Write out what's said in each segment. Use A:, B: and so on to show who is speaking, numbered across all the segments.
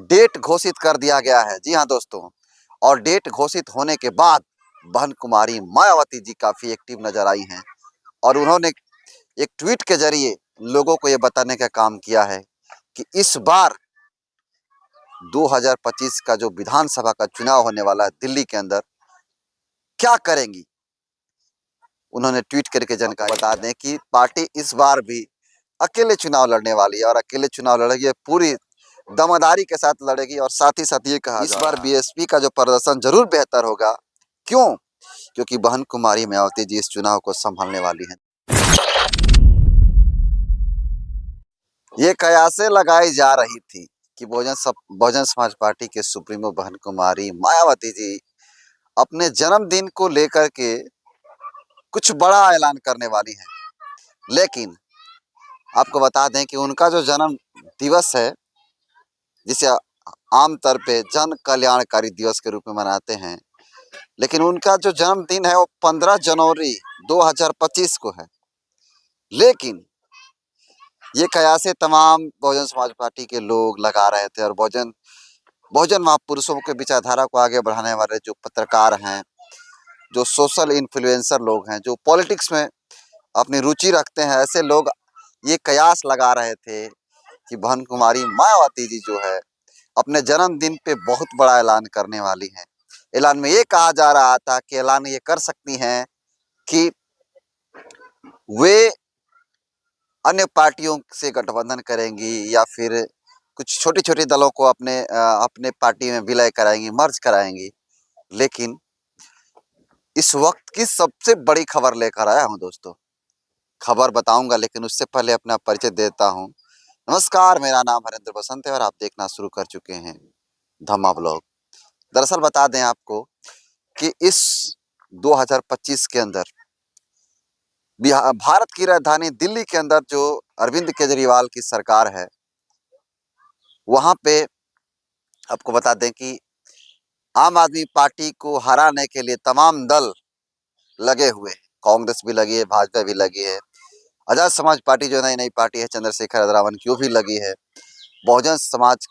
A: Date घोषित कर दिया गया है। जी हाँ दोस्तों, और डेट घोषित होने के बाद बहन कुमारी मायावती जी काफ़ी एक्टिव नज़र आई हैं और उन्होंने एक ट्वीट के ज़रिए लोगों को ये बताने का काम किया है कि इस बार 2025 का जो विधानसभा का चुनाव होने वाला है दिल्ली के अंदर, क्या करेंगी। उन्होंने ट्वीट करके जानकारी बता दें कि पार्टी इस बार भी अकेले चुनाव लड़ने वाली है और अकेले चुनाव लड़ेगी, पूरी दमदारी के साथ लड़ेगी। और साथ ही साथ ये कहा इस बार बीएसपी का जो प्रदर्शन जरूर बेहतर होगा। क्यों? क्योंकि बहन कुमारी मायावती जी इस चुनाव को संभालने वाली हैं। ये कयासें लगाई जा रही थी कि बहुजन समाज पार्टी के सुप्रीमो बहन कुमारी मायावती जी अपने जन्मदिन को लेकर के कुछ बड़ा ऐलान करने वाली हैं। लेकिन आपको बता दें कि उनका जो जन्म दिवस है, जिसे आमतौर पे जन कल्याणकारी दिवस के रूप में मनाते हैं, लेकिन उनका जो जन्मदिन है वो 15 जनवरी 2025 को है। लेकिन ये कयासें तमाम बहुजन समाज पार्टी के लोग लगा रहे थे और बहुजन महापुरुषों के विचारधारा को आगे बढ़ाने वाले जो पत्रकार हैं, जो सोशल इन्फ्लुएंसर लोग हैं, जो पॉलिटिक्स में अपनी रुचि रखते हैं, ऐसे लोग ये कयास लगा रहे थे कि बहन कुमारी मायावती जी जो है अपने जन्मदिन पे बहुत बड़ा ऐलान करने वाली हैं। ऐलान में ये कहा जा रहा था कि ऐलान ये कर सकती हैं कि वे अन्य पार्टियों से गठबंधन करेंगी या फिर कुछ छोटी-छोटी दलों को अपने पार्टी में विलय कराएंगी, मर्ज कराएंगी। लेकिन इस वक्त की सबसे बड़ी खबर लेकर आया हूं दोस्तों। खबर बताऊंगा, लेकिन उससे पहले अपना परिचय देता हूं। नमस्कार, मेरा नाम हरेंद्र बसंत है और आप देखना शुरू कर चुके हैं धम्मा ब्लॉग। दरअसल बता दें आपको कि इस 2025 के अंदर भारत की राजधानी दिल्ली के अंदर जो अरविंद केजरीवाल की सरकार है, वहां पे आपको बता दें कि आम आदमी पार्टी को हराने के लिए तमाम दल लगे हुए हैं। कांग्रेस भी लगी है, भाजपा भी लगी है, आजाद समाज पार्टी जो नई नई पार्टी है चंद्रशेखर अदरावन की वो भी लगी है, बहुजन समाज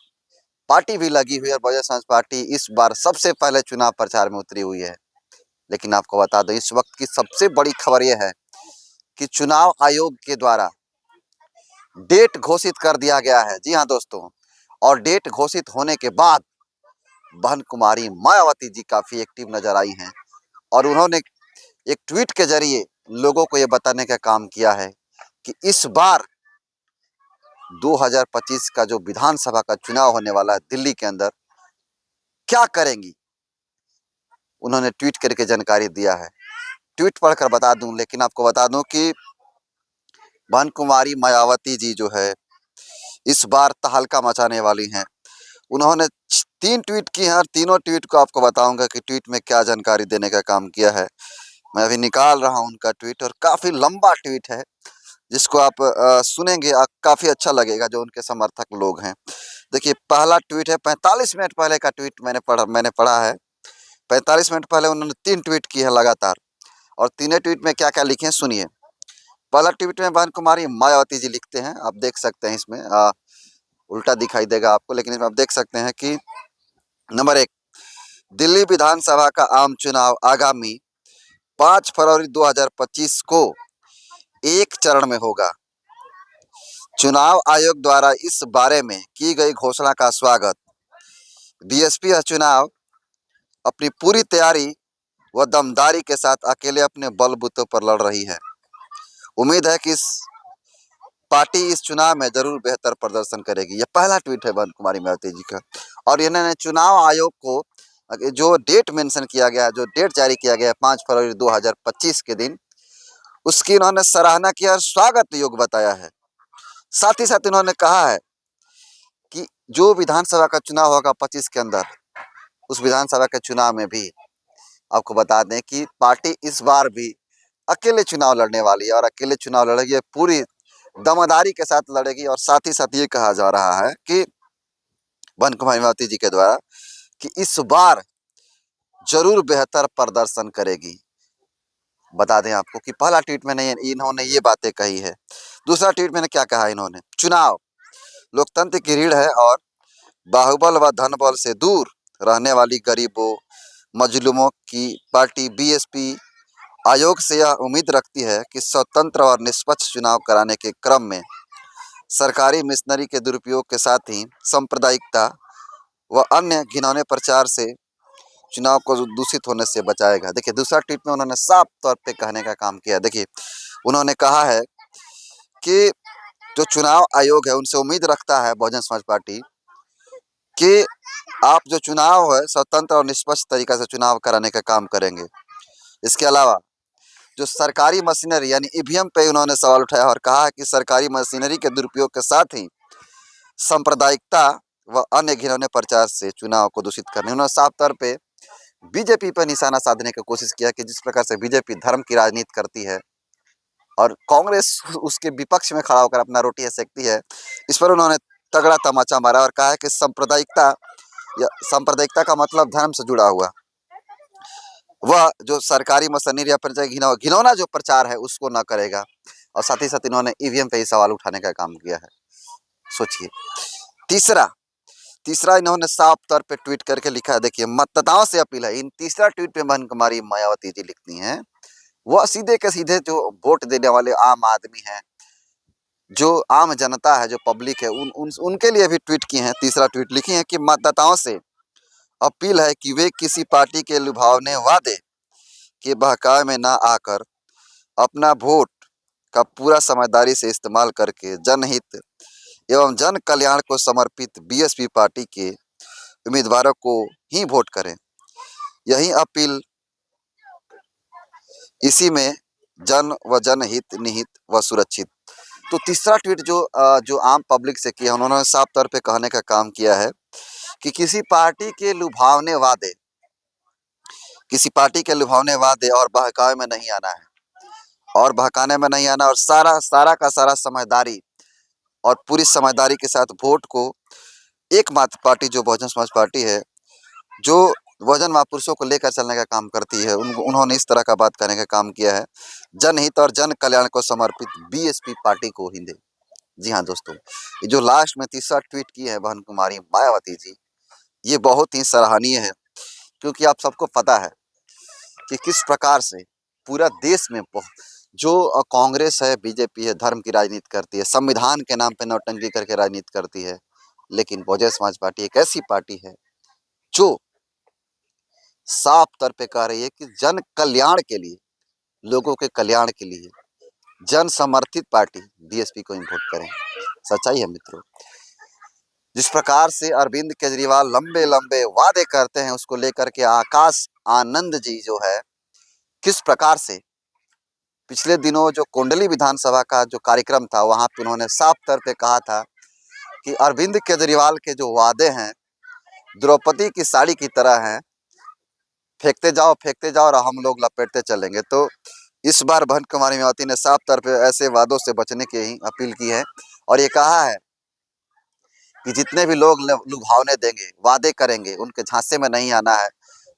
A: पार्टी भी लगी हुई है। और बहुजन समाज पार्टी इस बार सबसे पहले चुनाव प्रचार में उतरी हुई है। लेकिन आपको बता दो, इस वक्त की सबसे बड़ी खबर यह है कि चुनाव आयोग के द्वारा डेट घोषित कर दिया गया है। जी हाँ दोस्तों, और डेट घोषित होने के बाद बहन कुमारी मायावती जी काफ़ी एक्टिव नज़र आई हैं और उन्होंने एक ट्वीट के ज़रिए लोगों को ये बताने का काम किया है कि इस बार 2025 का जो विधानसभा का चुनाव होने वाला है दिल्ली के अंदर, क्या करेंगी। उन्होंने ट्वीट करके जानकारी दिया है। ट्वीट पढ़कर बता दूं, लेकिन आपको बता दूं कि बहन कुमारी मायावती जी जो है इस बार तहलका मचाने वाली हैं। उन्होंने 3 ट्वीट की हैं और तीनों ट्वीट को आपको बताऊंगा कि ट्वीट में क्या जानकारी देने का काम किया है। मैं अभी निकाल रहा हूं उनका ट्वीट और काफ़ी लंबा ट्वीट है, जिसको आप सुनेंगे काफ़ी अच्छा लगेगा जो उनके समर्थक लोग हैं। देखिए, पहला ट्वीट है 45 मिनट पहले का ट्वीट मैंने पढ़ा है। 45 मिनट पहले उन्होंने 3 ट्वीट की है लगातार और तीनों ट्वीट में क्या-क्या लिखे हैं सुनिए। पहला ट्वीट में बहन कुमारी मायावती जी लिखते हैं, आप देख सकते हैं इसमें उल्टा दिखाई देगा आपको, लेकिन इसमें आप देख सकते हैं कि नंबर 1, दिल्ली विधानसभा का आम चुनाव आगामी 5 फरवरी 2025 को एक चरण में होगा। चुनाव आयोग द्वारा इस बारे में की गई घोषणा का स्वागत। बीएसपी यह चुनाव अपनी पूरी तैयारी व दमदारी के साथ अकेले अपने बलबूते पर लड़ रही है। उम्मीद है कि इस पार्टी इस चुनाव में जरूर बेहतर प्रदर्शन करेगी। यह पहला ट्वीट है बहन कुमारी मायावती जी का। और इन्होंने चुनाव आयोग को जो डेट मेंशन किया गया है, जो डेट जारी किया गया है 5 फरवरी 2025 के दिन, उसकी इन्होंने सराहना किया और स्वागत योग्य बताया है। साथ ही साथ इन्होंने कहा है कि जो विधानसभा का चुनाव होगा 25 के अंदर, उस विधानसभा के चुनाव में भी आपको बता दें कि पार्टी इस बार भी अकेले चुनाव लड़ने वाली है और अकेले चुनाव लड़ेगी, पूरी दमदारी के साथ लड़ेगी। और साथ ही साथ ये कहा जा रहा है कि बहन कुमारी मायावती जी के द्वारा कि इस बार जरूर बेहतर प्रदर्शन करेगी। बता दें आपको कि पहला ट्वीट में इन्होंने ये बातें कही है। दूसरा ट्वीट में क्या कहा इन्होंने, चुनाव लोकतंत्र की रीढ़ है और बाहुबल व धनबल से दूर रहने वाली गरीबों मजलूमों की पार्टी बीएसपी आयोग से यह उम्मीद रखती है कि स्वतंत्र और निष्पक्ष चुनाव कराने के क्रम में सरकारी मशीनरी के दुरुपयोग के साथ ही सांप्रदायिकता व अन्य घिनौने प्रचार से चुनाव को दूषित होने से बचाएगा। देखिए, दूसरा ट्वीट में उन्होंने साफ तौर पे कहने का काम किया। देखिए, उन्होंने कहा है कि जो चुनाव आयोग है उनसे उम्मीद रखता है बहुजन समाज पार्टी कि आप जो चुनाव है स्वतंत्र और निष्पक्ष तरीका से चुनाव कराने का काम करेंगे। इसके अलावा जो सरकारी मशीनरी यानी ईवीएम पे उन्होंने सवाल उठाया और कहा कि सरकारी मशीनरी के दुरुपयोग के साथ ही सांप्रदायिकता व अन्य घिनौने प्रचार से चुनाव को दूषित करने, उन्होंने साफ तौर पे बीजेपी पर निशाना साधने की कोशिश किया कि जिस प्रकार से बीजेपी धर्म की राजनीति करती है और कांग्रेस उसके विपक्ष में खड़ा होकर अपना रोटी सेकती है, इस पर उन्होंने तगड़ा तमाचा मारा और कहा है कि सांप्रदायिकता का मतलब धर्म से जुड़ा हुआ वह जो सरकारी मशीनरी या फिर घिनौना जो प्रचार है उसको न करेगा। और साथ ही साथ इन्होंने ईवीएम पे ही सवाल उठाने का काम किया है। सोचिए। तीसरा तीसरा इन्होंने साफ तौर पे ट्वीट करके लिखा है। देखिए, मतदाताओं से अपील है। इन तीसरा ट्वीट पे बहन कुमारी मायावती जी लिखती हैं, वह सीधे के सीधे जो वोट देने वाले आम आदमी हैं, जो आम जनता है, जो पब्लिक है, उनके लिए भी ट्वीट किए हैं। तीसरा ट्वीट लिखी है कि मतदाताओं से अपील है कि वे किसी पार्टी के लुभावने वादे के बहकावे में ना आकर अपना वोट का पूरा समझदारी से इस्तेमाल करके जनहित एवं जन कल्याण को समर्पित बीएसपी पार्टी के उम्मीदवारों को ही वोट करें। यही अपील इसी में जन व जनहित निहित व सुरक्षित। तो तीसरा ट्वीट जो आम पब्लिक से किया, उन्होंने साफ तौर पे कहने का काम किया है कि किसी पार्टी के लुभावने वादे और बहकावे में नहीं आना है, और बहकाने में नहीं आना, और सारा का सारा समझदारी और पूरी समझदारी के साथ वोट को एकमात्र पार्टी जो बहुजन समाज पार्टी है, जो बहुजन महापुरुषों को लेकर चलने का काम करती है, उन्होंने इस तरह का बात करने का काम किया है। जनहित और जन कल्याण को समर्पित बीएसपी पार्टी को ही दे। जी हाँ दोस्तों, ये जो लास्ट में तीसरा ट्वीट की है बहन कुमारी मायावती जी, ये बहुत ही सराहनीय है, क्योंकि आप सबको पता है कि किस प्रकार से पूरा देश में जो कांग्रेस है, बीजेपी है, धर्म की राजनीति करती है, संविधान के नाम पे नौटंकी करके राजनीति करती है, लेकिन बहुजन समाज पार्टी एक ऐसी पार्टी है जो साफ तौर पे कह रही है कि जन कल्याण के लिए, लोगों के कल्याण के लिए जन समर्थित पार्टी बीएसपी को ही वोट करें। सच्चाई है मित्रों। जिस प्रकार से अरविंद केजरीवाल लंबे लंबे वादे करते हैं, उसको लेकर के आकाश आनंद जी जो है, किस प्रकार से पिछले दिनों जो कोंडली विधानसभा का जो कार्यक्रम था, वहां पे उन्होंने साफ तौर पे कहा था कि अरविंद केजरीवाल के जो वादे हैं द्रौपदी की साड़ी की तरह हैं, फेंकते जाओ और हम लोग लपेटते चलेंगे। तो इस बार बहन कुमारी मायावती ने साफ तौर पे ऐसे वादों से बचने की ही अपील की है, और ये कहा है कि जितने भी लोग लुभावने देंगे, वादे करेंगे, उनके झांसे में नहीं आना है,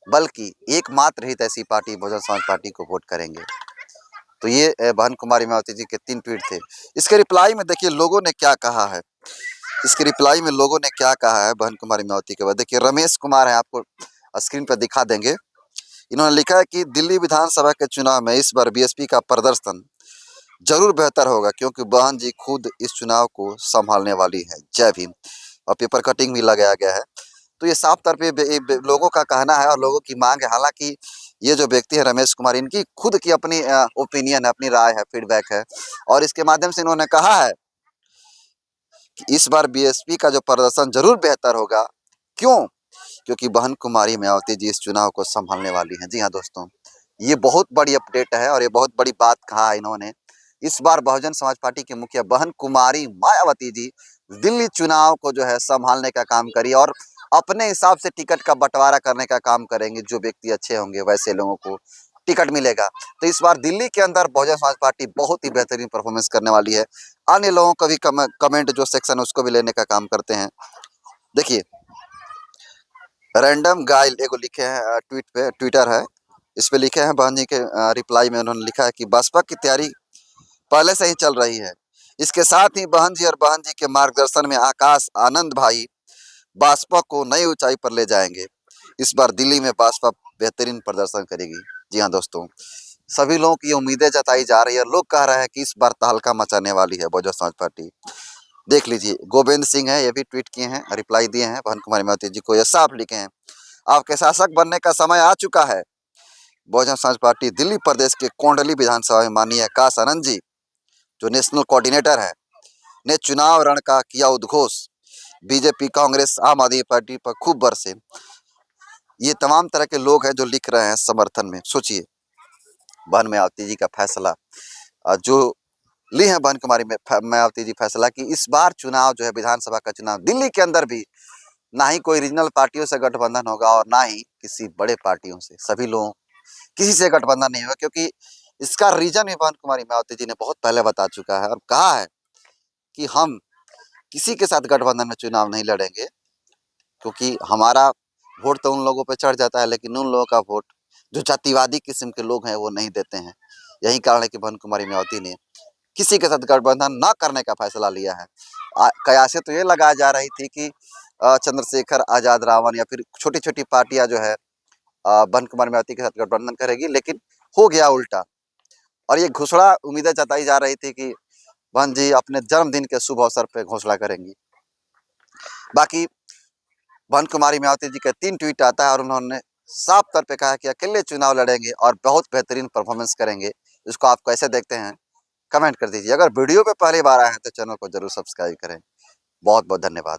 A: बल्कि एकमात्र हित ऐसी पार्टी बहुजन समाज पार्टी को वोट करेंगे। तो ये बहन कुमारी मायावती जी के 3 ट्वीट थे। इसके रिप्लाई में देखिए लोगों ने क्या कहा है। बहन कुमारी मायावती के बाद देखिए, रमेश कुमार है, आपको स्क्रीन पर दिखा देंगे। इन्होंने लिखा है कि दिल्ली विधानसभा के चुनाव में इस बार बीएसपी का प्रदर्शन जरूर बेहतर होगा, क्योंकि बहन जी खुद इस चुनाव को संभालने वाली है। जय भीम। और पेपर कटिंग भी लगाया गया है। तो ये साफ तौर पे लोगों का कहना है और लोगों की मांग है। हालांकि ये जो व्यक्ति है रमेश कुमार, इनकी खुद की अपनी ओपिनियन है, अपनी राय है, फीडबैक है, और इसके माध्यम से इन्होंने कहा है कि इस बार बीएसपी का जो प्रदर्शन जरूर बेहतर होगा। क्यों? क्योंकि बहन कुमारी मायावती जी इस चुनाव को संभालने वाली हैं। जी हाँ दोस्तों, ये बहुत बड़ी अपडेट है और ये बहुत बड़ी बात कहा है इन्होंने। इस बार बहुजन समाज पार्टी के मुखिया बहन कुमारी मायावती जी दिल्ली चुनाव को जो है संभालने का काम करिए, और अपने हिसाब से टिकट का बंटवारा करने का काम करेंगे। जो व्यक्ति अच्छे होंगे वैसे लोगों को टिकट मिलेगा। तो इस बार दिल्ली के अंदर बहुजन समाज पार्टी बहुत ही बेहतरीन परफॉर्मेंस करने वाली है। अन्य लोगों का भी कमेंट जो सेक्शन है उसको भी लेने का काम करते हैं। देखिए, रैंडम गाइल एगो लिखे हैं ट्विटर है, इस पे लिखे हैं बहन जी के रिप्लाई में उन्होंने लिखा है कि बसपा की तैयारी पहले से ही चल रही है। इसके साथ ही बहन जी के मार्गदर्शन में आकाश आनंद भाई बासपा को नई ऊंचाई पर ले जाएंगे। इस बार दिल्ली में बासपा बेहतरीन प्रदर्शन करेगी। जी हाँ दोस्तों, सभी लोगों की उम्मीदें जताई जा रही है। लोग कह रहे हैं कि इस बार तहलका मचाने वाली है बहुजन समाज पार्टी। देख लीजिए, गोविंद सिंह है, ये भी ट्वीट किए हैं, रिप्लाई दिए हैं भवन कुमारी मायावती जी को। ये साफ लिखे हैं, आपके शासक बनने का समय आ चुका है। बहुजन समाज पार्टी दिल्ली प्रदेश के कोंडली विधानसभा में माननीय काश आनंद जी, जो नेशनल कोऑर्डिनेटर है, ने चुनाव रण का किया उद्घोष। बीजेपी, कांग्रेस, आम आदमी पार्टी पर खूब बरसे। ये तमाम तरह के लोग हैं जो लिख रहे हैं समर्थन में। सोचिए, बहन मायावती जी का फैसला जो ली है बहन कुमारी में मायावती जी फैसला कि इस बार चुनाव जो है विधानसभा का चुनाव दिल्ली के अंदर भी ना ही कोई रीजनल पार्टियों से गठबंधन होगा और ना ही किसी बड़े पार्टियों से, सभी लोगों किसी से गठबंधन नहीं होगा। क्योंकि इसका रीजन भी बहन कुमारी मायावती जी ने बहुत पहले बता चुका है और कहा है कि हम किसी के साथ गठबंधन में चुनाव नहीं लड़ेंगे, क्योंकि हमारा वोट तो उन लोगों पे चढ़ जाता है, लेकिन उन लोगों का वोट जो जातिवादी किस्म के लोग हैं वो नहीं देते हैं। यही कारण है कि बहन कुमारी मायावती ने किसी के साथ गठबंधन न करने का फैसला लिया है। कयासें तो ये लगाई जा रही थी कि चंद्रशेखर आजाद, रावण या फिर छोटी छोटी पार्टियां जो है बहन कुमारी मायावती के साथ गठबंधन करेगी, लेकिन हो गया उल्टा। और ये घोषणा उम्मीदें जताई जा रही थी कि बहन जी अपने जन्मदिन के शुभ अवसर पर घोषणा करेंगी। बाकी बहन कुमारी मायावती जी का 3 ट्वीट आता है और उन्होंने साफ तौर पे कहा कि अकेले चुनाव लड़ेंगे और बहुत बेहतरीन परफॉर्मेंस करेंगे। इसको आप कैसे देखते हैं, कमेंट कर दीजिए। अगर वीडियो पे पहली बार आए हैं तो चैनल को जरूर सब्सक्राइब करें। बहुत बहुत धन्यवाद।